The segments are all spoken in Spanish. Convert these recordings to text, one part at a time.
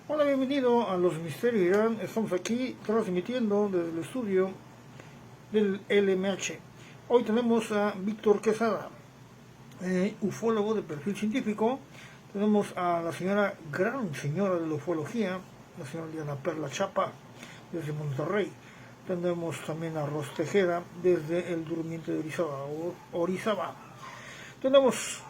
Hola, bienvenido a Los Misterios de Irán. Estamos aquí transmitiendo desde el estudio del LMH. Hoy tenemos a Víctor Quesada, ufólogo de perfil científico. Tenemos a la gran señora de la ufología, la señora Diana Perla Chapa, desde Monterrey. Tenemos también a Ros Tejeda, desde el Durmiente de Orizaba. Tenemos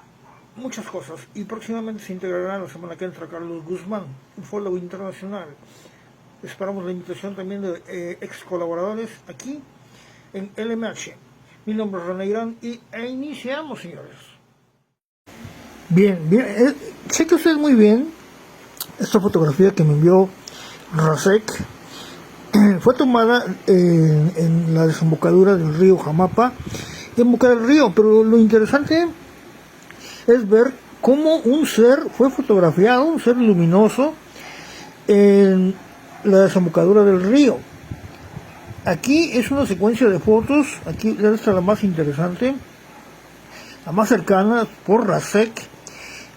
muchas cosas, y próximamente se integrará la semana que entra Carlos Guzmán, ufólogo internacional. Esperamos la invitación también de ex colaboradores aquí en LMH. Mi nombre es René Irán e iniciamos, señores. Bien, sé que ustedes muy bien esta fotografía que me envió Rasek. Fue tomada en la desembocadura del río Jamapa, en Boca del Río, pero lo interesante es ver cómo un ser fue fotografiado, un ser luminoso, en la desembocadura del río. Aquí es una secuencia de fotos, aquí esta es la más interesante, la más cercana, por Rasek,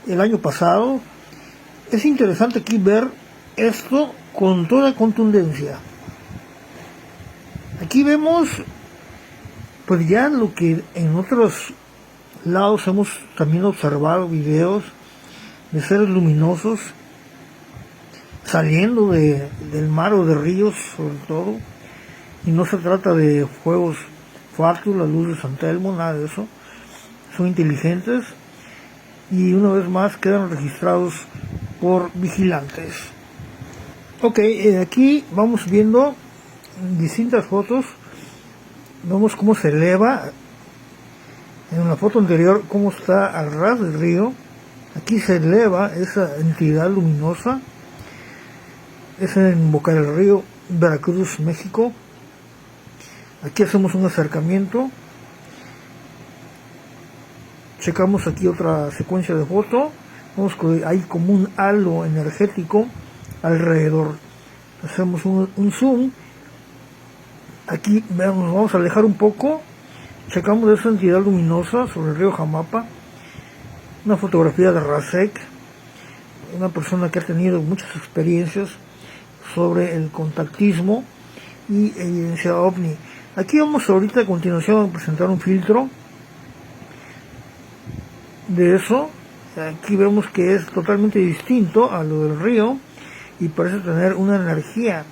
el año pasado. Es interesante aquí ver esto con toda contundencia. Aquí vemos, pues ya lo que en otros lados hemos también observado videos de seres luminosos saliendo del mar o de ríos, sobre todo, y no se trata de fuegos fatuos, la luz de San Telmo, nada de eso. Son inteligentes y una vez más quedan registrados por vigilantes. Ok, aquí vamos viendo distintas fotos. Vemos cómo se eleva. En la foto anterior, cómo está al ras del río. Aquí se eleva esa entidad luminosa. Es en Boca del Río, Veracruz, México. Aquí hacemos un acercamiento. Checamos aquí otra secuencia de foto. Vemos que hay como un halo energético alrededor. Hacemos un zoom. Aquí vamos a alejar un poco. Checamos esa entidad luminosa sobre el río Jamapa. Una fotografía de Rasek, una persona que ha tenido muchas experiencias sobre el contactismo y evidencia ovni. Aquí vamos ahorita a continuación a presentar un filtro de eso. Aquí vemos que es totalmente distinto a lo del río y parece tener una energía.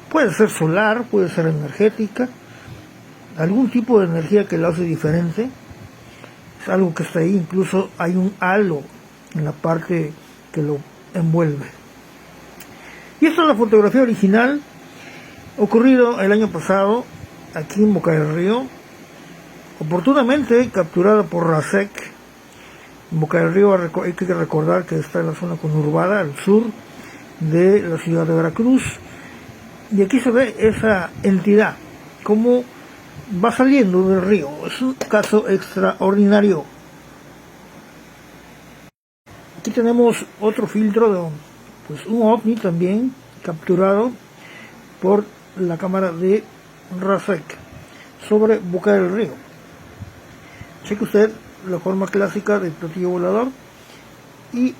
Puede ser solar, puede ser energética, algún tipo de energía que lo hace diferente. Es algo que está ahí, incluso hay un halo en la parte que lo envuelve. Y esta es la fotografía original, ocurrido el año pasado aquí en Boca del Río, oportunamente capturada por Rasek. En Boca del Río hay que recordar que está en la zona conurbada al sur de la ciudad de Veracruz, y aquí se ve esa entidad como va saliendo del río. Es un caso extraordinario. Aquí tenemos otro filtro de un ovni también capturado por la cámara de Rasek sobre Boca del Río. Cheque usted la forma clásica del platillo volador y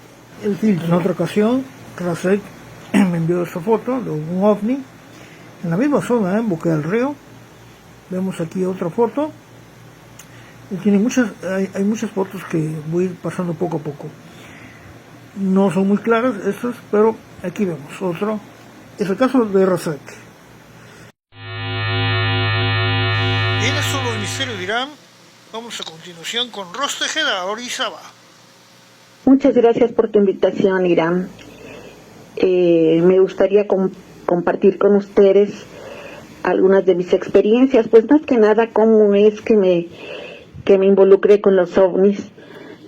el filtro. En otra ocasión Rasek me envió esta foto de un ovni en la misma zona, en Boca del Río. Vemos aquí otra foto. Y tiene hay muchas fotos que voy a ir pasando poco a poco. No son muy claras estas, pero aquí vemos otro. Es el caso de Rasek. Y en esto los misterios de Irán. Vamos a continuación con Ros Tejeda, Orizaba. Muchas gracias por tu invitación, Irán. Me gustaría compartir con ustedes algunas de mis experiencias, pues más que nada cómo es que me involucré con los ovnis,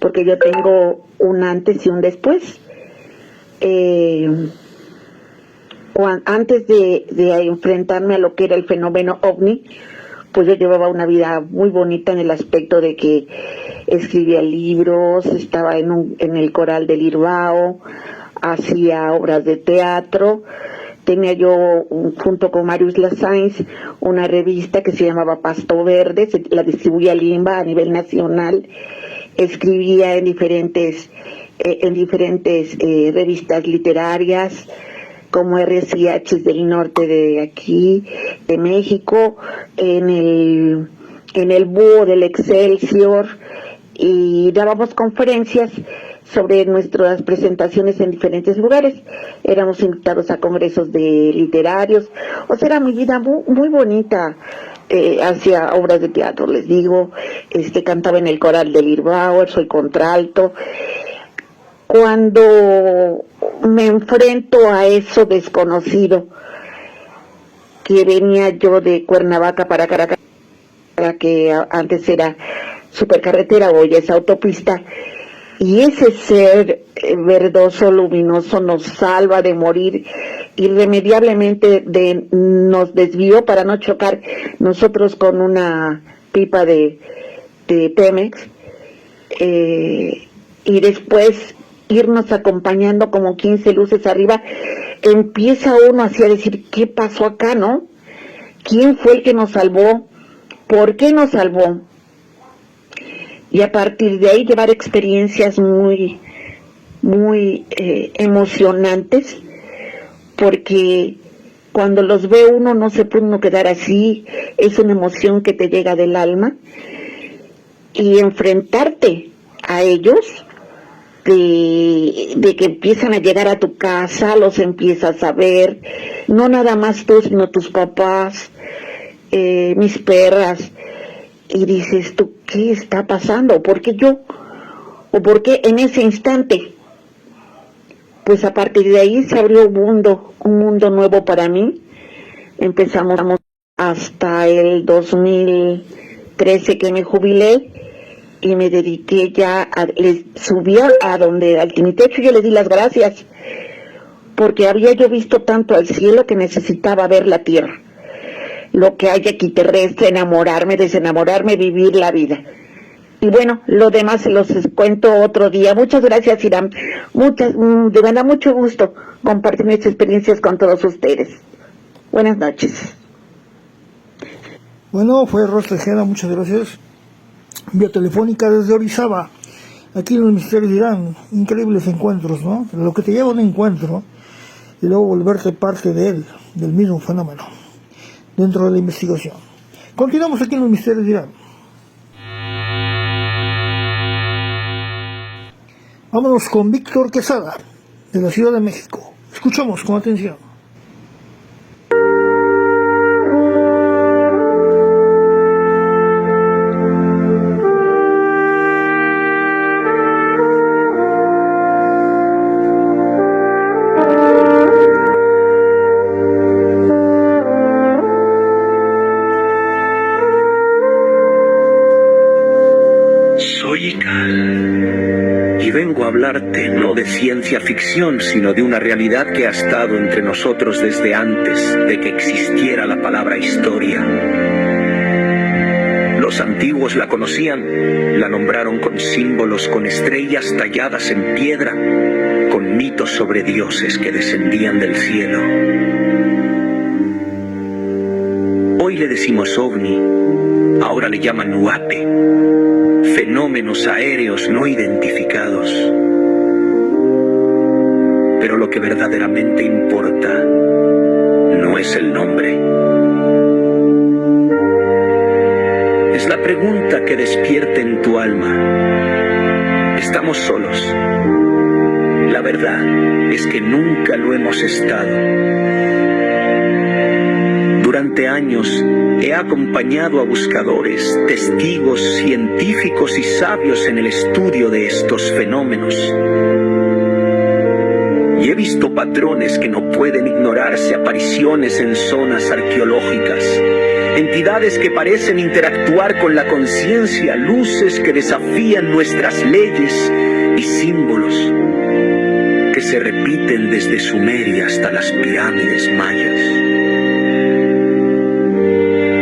porque yo tengo un antes y un después. Antes de enfrentarme a lo que era el fenómeno ovni, pues yo llevaba una vida muy bonita en el aspecto de que escribía libros, estaba en el coral del Irbao, hacía obras de teatro. Tenía yo, junto con Marius Lasainz, una revista que se llamaba Pasto Verde, la distribuía Limba a nivel nacional. Escribía en diferentes en diferentes revistas literarias, como RCH del norte de aquí, de México, en el Búho del Excelsior, y dábamos conferencias sobre nuestras presentaciones en diferentes lugares. Éramos invitados a congresos de literarios, o sea, era mi vida muy, muy bonita. Hacía obras de teatro, les digo, cantaba en el coral del Irbauer, soy contralto. Cuando me enfrento a eso desconocido, que venía yo de Cuernavaca para Caracas, que antes era supercarretera, hoy es autopista, y ese ser verdoso, luminoso, nos salva de morir irremediablemente, nos desvió para no chocar nosotros con una pipa de Pemex, y después irnos acompañando como 15 luces arriba. Empieza uno así a decir, ¿qué pasó acá, no? ¿Quién fue el que nos salvó? ¿Por qué nos salvó? Y a partir de ahí llevar experiencias muy, muy emocionantes, porque cuando los ve uno no se puede uno quedar así, es una emoción que te llega del alma, y enfrentarte a ellos, de que empiezan a llegar a tu casa, los empiezas a ver, no nada más tú, sino tus papás, mis perras, y dices tú, ¿qué está pasando? ¿Por qué yo? ¿O por qué en ese instante? Pues a partir de ahí se abrió un mundo nuevo para mí. Empezamos hasta el 2013 que me jubilé, y me dediqué ya les subía al Tinitecho. Yo le di las gracias, porque había yo visto tanto al cielo que necesitaba ver la tierra, lo que hay aquí terrestre, enamorarme, desenamorarme, vivir la vida. Y bueno, lo demás se los cuento otro día. Muchas gracias, Hiram. De verdad, mucho gusto compartir mis experiencias con todos ustedes. Buenas noches. Bueno, fue Ros Tejeda, muchas gracias. Vía telefónica desde Orizaba, aquí en los Misterios de Irán. Increíbles encuentros, ¿no? Lo que te lleva a un encuentro y luego volverte parte de él, del mismo fenómeno, dentro de la investigación. Continuamos aquí en los Misterios de Irán. Vámonos con Víctor Quesada, de la Ciudad de México. Escuchamos con atención. Hablarte no de ciencia ficción, sino de una realidad que ha estado entre nosotros desde antes de que existiera la palabra historia. Los antiguos la conocían, la nombraron con símbolos, con estrellas talladas en piedra, con mitos sobre dioses que descendían del cielo. Hoy le decimos ovni, ahora le llaman UAPE, fenómenos aéreos no identificados. Pero lo que verdaderamente importa no es el nombre. Es la pregunta que despierte en tu alma. ¿Estamos solos? La verdad es que nunca lo hemos estado. Durante años he acompañado a buscadores, testigos, científicos y sabios en el estudio de estos fenómenos. Y he visto patrones que no pueden ignorarse, apariciones en zonas arqueológicas, entidades que parecen interactuar con la conciencia, luces que desafían nuestras leyes y símbolos que se repiten desde Sumeria hasta las pirámides mayas.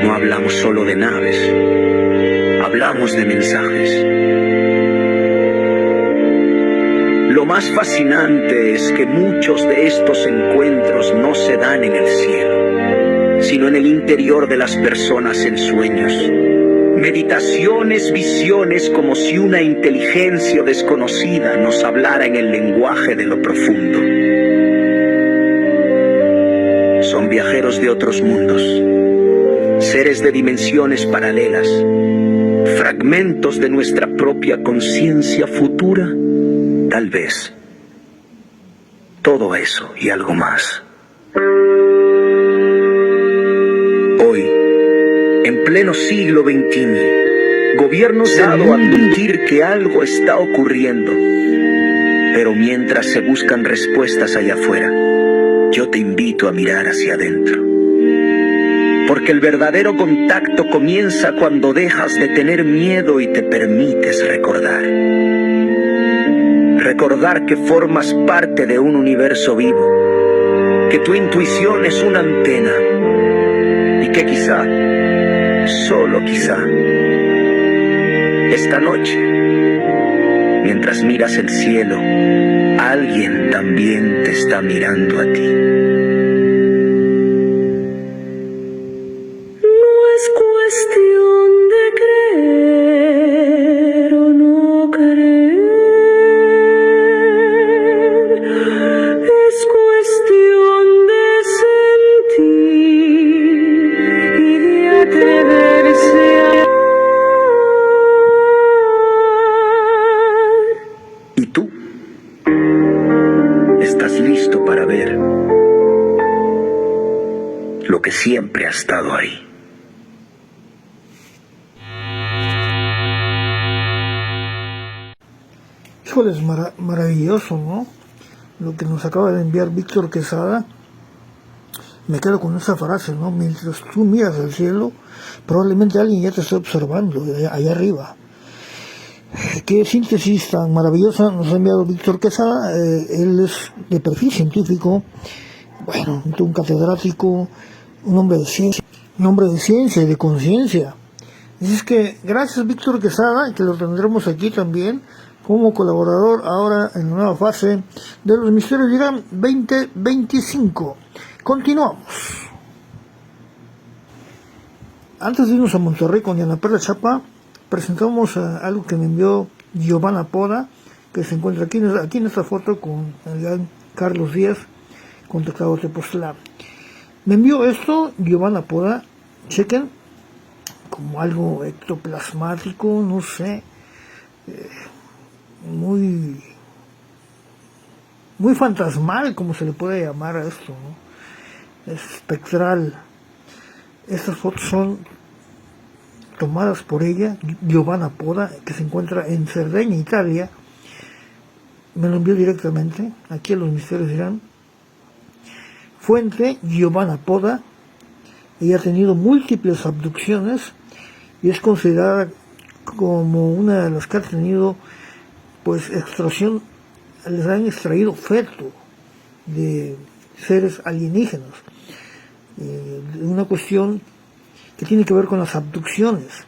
No hablamos solo de naves, hablamos de mensajes. Lo más fascinante es que muchos de estos encuentros no se dan en el cielo, sino en el interior de las personas en sueños, Meditaciones, visiones, como si una inteligencia desconocida nos hablara en el lenguaje de lo profundo. Son viajeros de otros mundos, seres de dimensiones paralelas, fragmentos de nuestra propia conciencia futura, tal vez. Todo eso y algo más. Hoy, en pleno siglo XXI, gobiernos han dado a advertir que algo está ocurriendo. Pero mientras se buscan respuestas allá afuera, yo te invito a mirar hacia adentro. Porque el verdadero contacto comienza cuando dejas de tener miedo y te permites recordar. Recordar que formas parte de un universo vivo, que tu intuición es una antena y que quizá, solo quizá, esta noche, mientras miras el cielo, alguien también te está mirando a ti. Siempre ha estado ahí. Híjole, es maravilloso, ¿no? Lo que nos acaba de enviar Víctor Quesada. Me quedo con esa frase, ¿no? Mientras tú miras al cielo, probablemente alguien ya te está observando allá arriba. Qué síntesis tan maravillosa nos ha enviado Víctor Quesada. Él es de perfil científico, bueno, un catedrático, un hombre de ciencia y de conciencia. Es que gracias Víctor Quesada, que lo tendremos aquí también como colaborador ahora en la nueva fase de los Misterios de Irán 2025. Continuamos. Antes de irnos a Monterrey con Diana Perla Chapa, presentamos algo que me envió Giovanna Poda, que se encuentra aquí en esta foto con el gran Carlos Díaz, contactado de Tepoztlán. Me envió esto Giovanna Poda, chequen, como algo ectoplasmático, no sé, muy fantasmal, como se le puede llamar a esto, ¿no? Es espectral. Estas fotos son tomadas por ella, Giovanna Poda, que se encuentra en Cerdeña, Italia. Me lo envió directamente aquí a los Misterios de Irán. Fuente, Giovanna Poda. Ella ha tenido múltiples abducciones y es considerada como una de las que ha tenido, pues, extracción, les han extraído feto de seres alienígenas. Una cuestión que tiene que ver con las abducciones,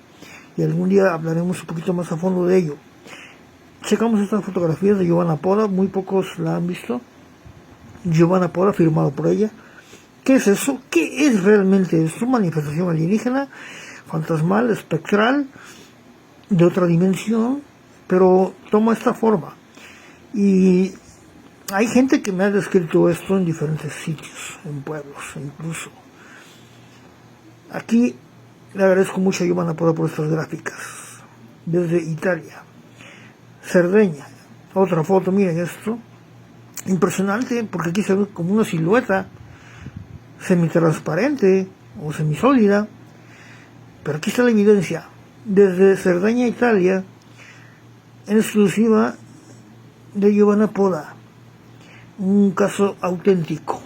y algún día hablaremos un poquito más a fondo de ello. Checamos estas fotografías de Giovanna Poda, muy pocos la han visto. Giovanna Poda, firmado por ella. ¿Qué es eso? ¿Qué es realmente esto? Manifestación alienígena, fantasmal, espectral, de otra dimensión, pero toma esta forma. Y hay gente que me ha descrito esto en diferentes sitios, en pueblos incluso. Aquí le agradezco mucho a Giovanna Poda por estas gráficas, desde Italia. Cerdeña, otra foto, miren esto. Impresionante, porque aquí se ve como una silueta semitransparente o semisólida, pero aquí está la evidencia desde Cerdeña, Italia, en exclusiva de Giovanna Poda, un caso auténtico.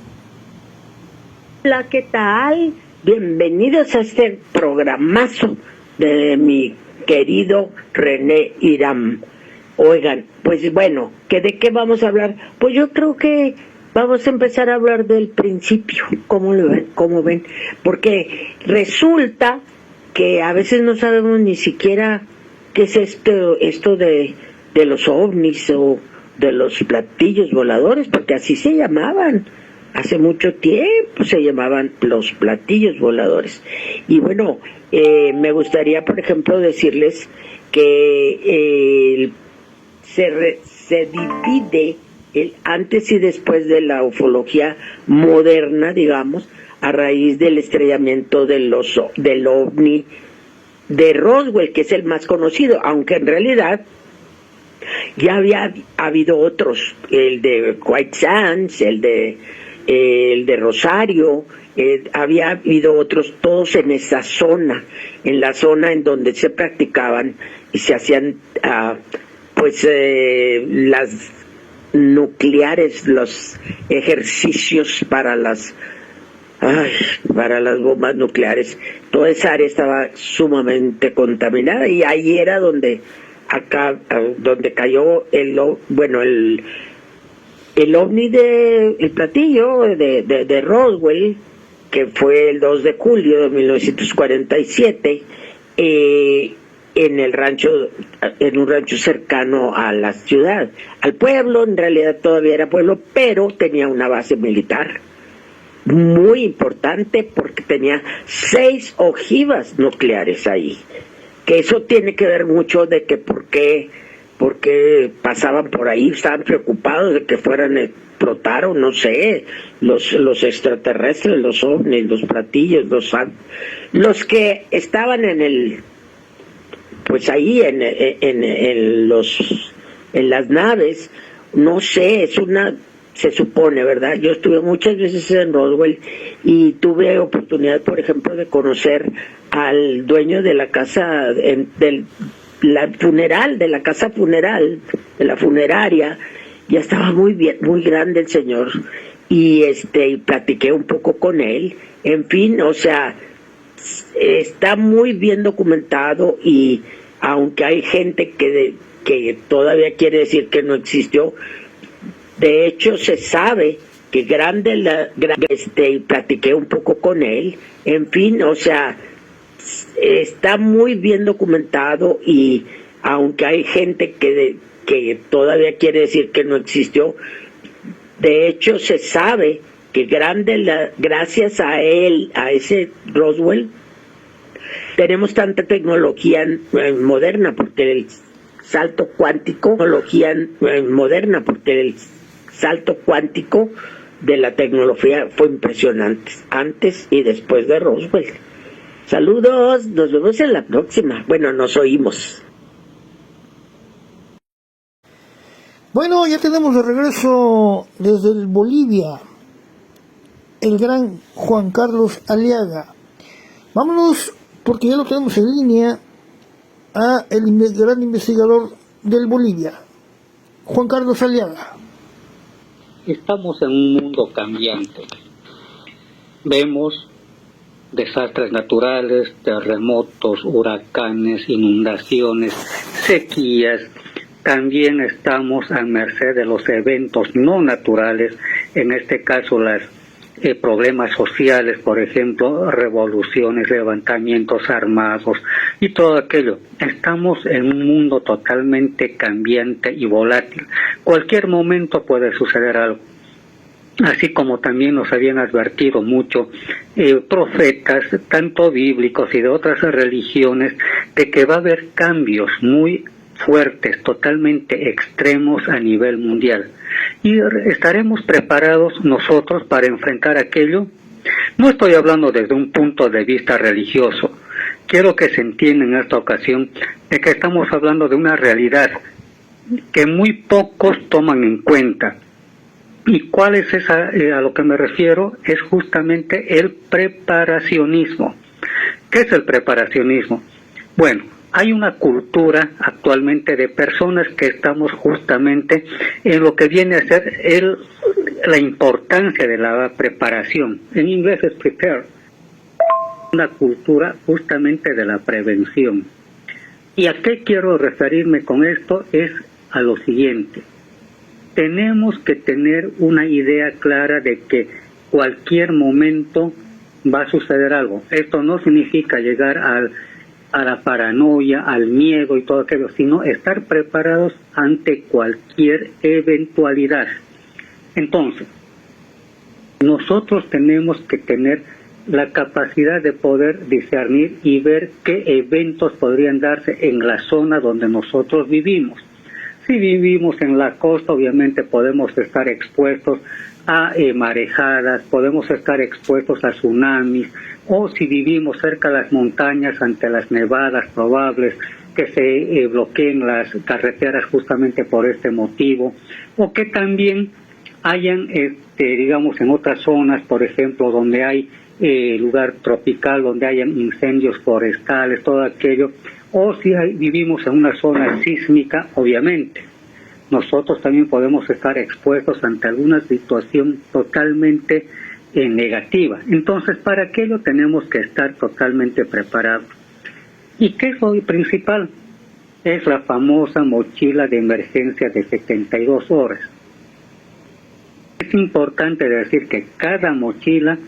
Hola, ¿qué tal? Bienvenidos a este programazo de mi querido René Irán. Oigan, pues bueno, ¿de qué vamos a hablar? Pues yo creo que vamos a empezar a hablar del principio, ¿cómo ven? Porque resulta que a veces no sabemos ni siquiera qué es esto de los ovnis o de los platillos voladores, porque así se llamaban. hace mucho tiempo se llamaban los platillos voladores. Y bueno, me gustaría, por ejemplo, decirles que se divide el antes y después de la ufología moderna, digamos, a raíz del estrellamiento del ovni de Roswell, que es el más conocido, aunque en realidad ya había habido otros, el de White Sands, el de Rosario, había habido otros, todos en esa zona, en la zona en donde se practicaban y se hacían las nucleares, los ejercicios para las bombas nucleares. Toda esa área estaba sumamente contaminada y ahí era donde cayó el ovni el platillo de Roswell, que fue el 2 de julio de 1947, en un rancho cercano a la ciudad, al pueblo. En realidad todavía era pueblo, pero tenía una base militar muy importante porque tenía 6 ojivas nucleares ahí, que eso tiene que ver mucho de que por qué pasaban por ahí, estaban preocupados de que fueran a explotar, o no sé, los extraterrestres, los ovnis, los platillos, los que estaban en las naves. No sé, se supone, ¿verdad? Yo estuve muchas veces en Roswell y tuve oportunidad, por ejemplo, de conocer al dueño de la casa, de la casa funeral, de la funeraria. Ya estaba muy bien, muy grande el señor, y platiqué un poco con él. En fin, o sea, está muy bien documentado, y aunque hay gente que todavía quiere decir que no existió, de hecho se sabe que platiqué un poco con él. En fin, o sea, está muy bien documentado, y aunque hay gente que todavía quiere decir que no existió, de hecho se sabe que gracias a él, a ese Roswell, tenemos tanta tecnología moderna, porque el salto cuántico de la tecnología fue impresionante, antes y después de Roswell. Saludos, nos vemos en la próxima. Bueno, nos oímos. Bueno, ya tenemos de regreso desde Bolivia el gran Juan Carlos Aliaga. Vámonos, porque ya lo tenemos en línea, a el gran investigador del Bolivia, Juan Carlos Aliaga. Estamos en un mundo cambiante. Vemos desastres naturales, terremotos, huracanes, inundaciones, sequías. También estamos a merced de los eventos no naturales, en este caso los problemas sociales, por ejemplo, revoluciones, levantamientos armados y todo aquello. Estamos en un mundo totalmente cambiante y volátil. Cualquier momento puede suceder algo. Así como también nos habían advertido mucho profetas, tanto bíblicos y de otras religiones, de que va a haber cambios muy fuertes, totalmente extremos a nivel mundial. ¿Y estaremos preparados nosotros para enfrentar aquello? No estoy hablando desde un punto de vista religioso. Quiero que se entienda en esta ocasión de que estamos hablando de una realidad que muy pocos toman en cuenta. ¿Y cuál es esa? A lo que me refiero es justamente el preparacionismo. ¿Qué es el preparacionismo? Bueno, hay una cultura actualmente de personas que estamos justamente en lo que viene a ser la importancia de la preparación. En inglés es prepare. Una cultura justamente de la prevención. ¿Y a qué quiero referirme con esto? Es a lo siguiente. Tenemos que tener una idea clara de que cualquier momento va a suceder algo. Esto no significa llegar a la paranoia, al miedo y todo aquello, sino estar preparados ante cualquier eventualidad. Entonces, Nosotros tenemos que tener la capacidad de poder discernir y ver qué eventos podrían darse en la zona donde nosotros vivimos. Si vivimos en la costa, obviamente podemos estar expuestos a marejadas, podemos estar expuestos a tsunamis, o si vivimos cerca de las montañas ante las nevadas probables que se bloqueen las carreteras justamente por este motivo, o que también hayan, digamos, en otras zonas, por ejemplo, donde hay lugar tropical, donde hayan incendios forestales, todo aquello, o si vivimos en una zona sísmica, obviamente. Nosotros también podemos estar expuestos ante alguna situación totalmente negativa. Entonces, para aquello tenemos que estar totalmente preparados. ¿Y qué es lo principal? Es la famosa mochila de emergencia de 72 horas. Es importante decir que cada mochila,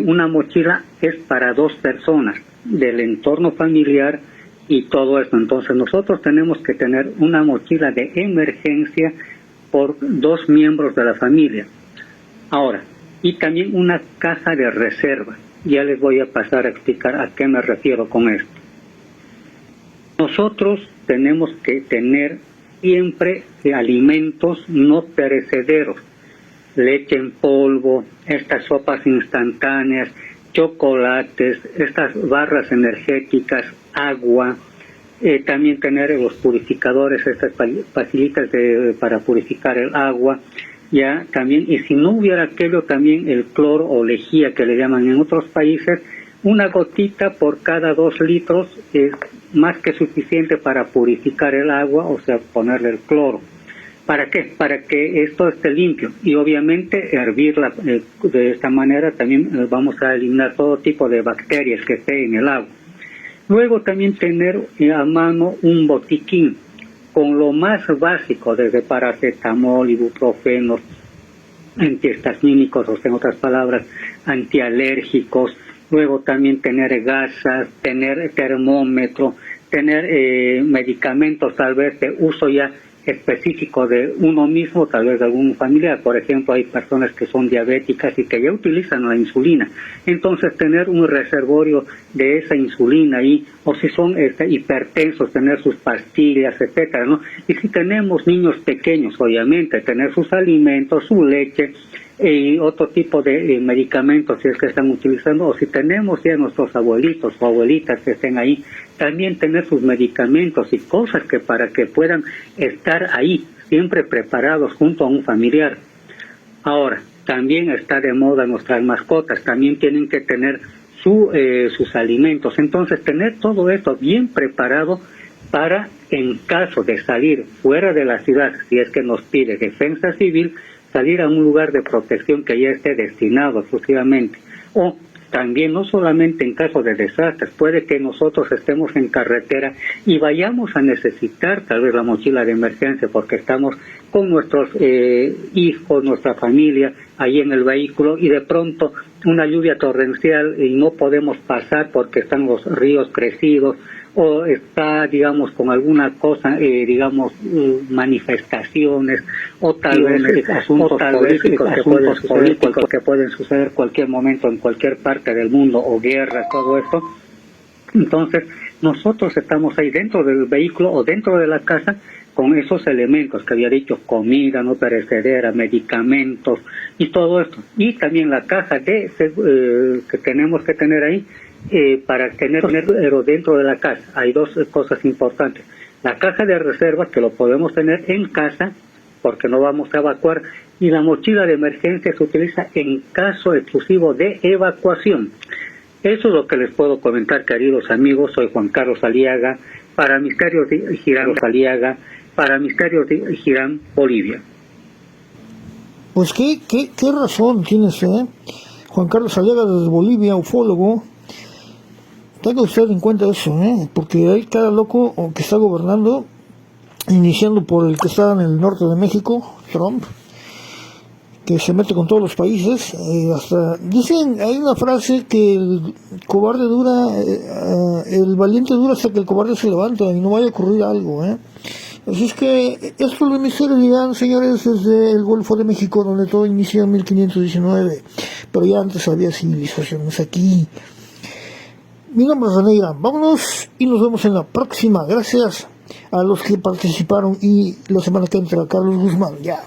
una mochila es para 2 personas del entorno familiar y todo esto. Entonces nosotros tenemos que tener una mochila de emergencia por 2 miembros de la familia. Ahora, y también una caja de reserva. Ya les voy a pasar a explicar a qué me refiero con esto. Nosotros tenemos que tener siempre alimentos no perecederos, leche en polvo, estas sopas instantáneas, chocolates, estas barras energéticas, agua, también tener los purificadores, estas pastillitas para purificar el agua, ya también, y si no hubiera aquello, también el cloro o lejía que le llaman en otros países, una gotita por cada 2 litros es más que suficiente para purificar el agua, o sea, ponerle el cloro. ¿Para qué? Para que esto esté limpio, y obviamente hervirla de esta manera también vamos a eliminar todo tipo de bacterias que esté en el agua. Luego también tener a mano un botiquín con lo más básico, desde paracetamol, ibuprofenos, antihistamínicos, o sea, en otras palabras, antialérgicos. Luego también tener gasas, tener termómetro, tener medicamentos tal vez de uso ya específico de uno mismo, tal vez de algún familiar. Por ejemplo, hay personas que son diabéticas y que ya utilizan la insulina. Entonces, tener un reservorio de esa insulina ahí, o si son hipertensos, tener sus pastillas, etcétera, ¿no? Y si tenemos niños pequeños, obviamente, tener sus alimentos, su leche, y otro tipo de medicamentos si es que están utilizando, o si tenemos ya nuestros abuelitos o abuelitas que estén ahí, también tener sus medicamentos y cosas que para que puedan estar ahí, siempre preparados junto a un familiar. Ahora, también está de moda nuestras mascotas, también tienen que tener sus alimentos. Entonces, tener todo esto bien preparado para, en caso de salir fuera de la ciudad, si es que nos pide defensa civil, salir a un lugar de protección que ya esté destinado exclusivamente. O también, no solamente en caso de desastres, puede que nosotros estemos en carretera y vayamos a necesitar tal vez la mochila de emergencia porque estamos con nuestros hijos, nuestra familia, ahí en el vehículo, y de pronto una lluvia torrencial y no podemos pasar porque están los ríos crecidos, o está, digamos, con alguna cosa, manifestaciones, o tal vez asuntos políticos que pueden suceder cualquier momento en cualquier parte del mundo, o guerras, todo esto. Entonces, nosotros estamos ahí dentro del vehículo o dentro de la casa con esos elementos que había dicho, comida no perecedera, medicamentos y todo esto. Y también la caja que tenemos que tener ahí, para tenerlo dentro de la casa. Hay 2 cosas importantes. La caja de reserva, que lo podemos tener en casa, porque no vamos a evacuar, y la mochila de emergencia se utiliza en caso exclusivo de evacuación. Eso es lo que les puedo comentar, queridos amigos. Soy Juan Carlos Aliaga, para Misterios de Girán Aliaga, para Misterios de Girán, Bolivia. Pues qué razón tienes, Juan Carlos Aliaga desde Bolivia, ufólogo. Tenga usted en cuenta eso, porque hay cada loco que está gobernando, iniciando por el que está en el norte de México, Trump, que se mete con todos los países. Hasta dicen, hay una frase que el cobarde dura, el valiente dura hasta que el cobarde se levanta y no vaya a ocurrir algo, Así es que esto los misterios llegan, señores, desde el Golfo de México, donde todo inició en 1519, pero ya antes había civilizaciones aquí. Mi nombre es René Irán. Vámonos y nos vemos en la próxima. Gracias a los que participaron y la semana que entra Carlos Guzmán. Ya.